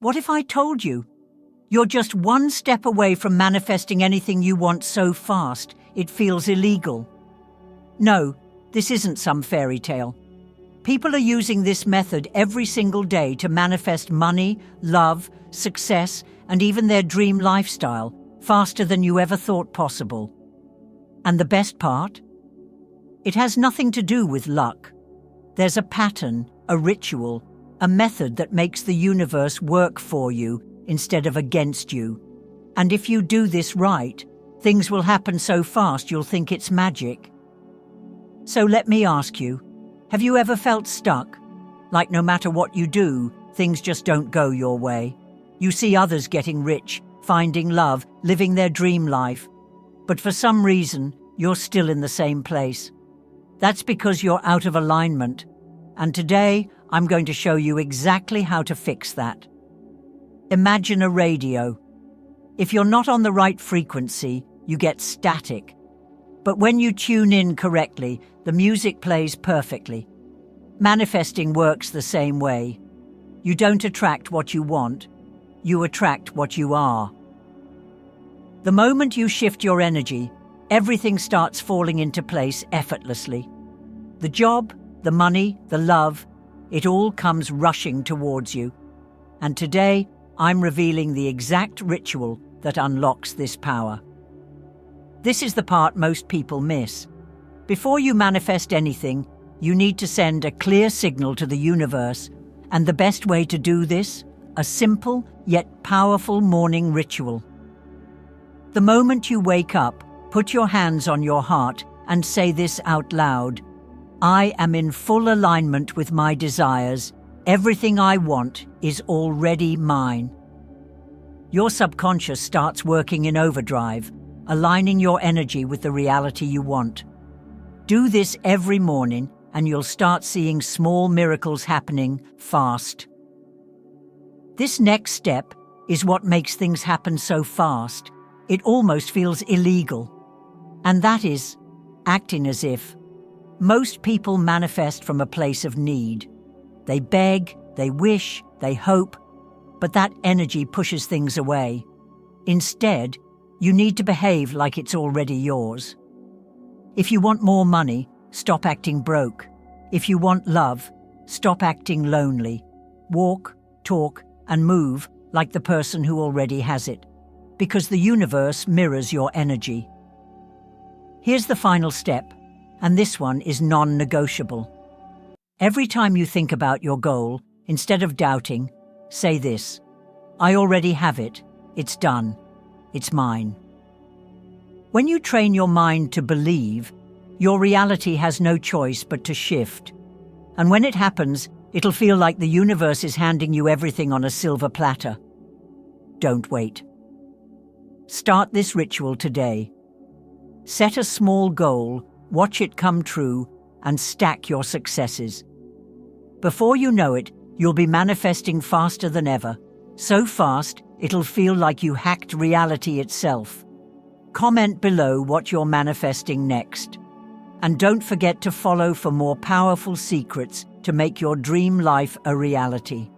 What if I told you? You're just one step away from manifesting anything you want so fast it feels illegal. No, this isn't some fairy tale. People are using this method every single day to manifest money, love, success, and even their dream lifestyle faster than you ever thought possible. And the best part? It has nothing to do with luck. There's a pattern, a ritual, a method that makes the universe work for you instead of against you. And if you do this right, things will happen so fast you'll think it's magic. So let me ask you, have you ever felt stuck? Like no matter what you do, things just don't go your way. You see others getting rich, finding love, living their dream life. But for some reason, you're still in the same place. That's because you're out of alignment. And today, I'm going to show you exactly how to fix that. Imagine a radio. If you're not on the right frequency, you get static. But when you tune in correctly, the music plays perfectly. Manifesting works the same way. You don't attract what you want, you attract what you are. The moment you shift your energy, everything starts falling into place effortlessly. The job, the money, the love, it all comes rushing towards you. And today, I'm revealing the exact ritual that unlocks this power. This is the part most people miss. Before you manifest anything, you need to send a clear signal to the universe, and the best way to do this, a simple yet powerful morning ritual. The moment you wake up, put your hands on your heart and say this out loud. I am in full alignment with my desires. Everything I want is already mine. Your subconscious starts working in overdrive, aligning your energy with the reality you want. Do this every morning and you'll start seeing small miracles happening fast. This next step is what makes things happen so fast, it almost feels illegal. And that is acting as if. Most people manifest from a place of need. They beg, they wish, they hope, but that energy pushes things away. Instead, you need to behave like it's already yours. If you want more money, stop acting broke. If you want love, stop acting lonely. Walk, talk, and move like the person who already has it, because the universe mirrors your energy. Here's the final step, and this one is non-negotiable. Every time you think about your goal, instead of doubting, say this: I already have it. It's done. It's mine. When you train your mind to believe, your reality has no choice but to shift. And when it happens, it'll feel like the universe is handing you everything on a silver platter. Don't wait. Start this ritual today. Set a small goal, watch it come true, and stack your successes. Before you know it, you'll be manifesting faster than ever. So fast, it'll feel like you hacked reality itself. Comment below what you're manifesting next. And don't forget to follow for more powerful secrets to make your dream life a reality.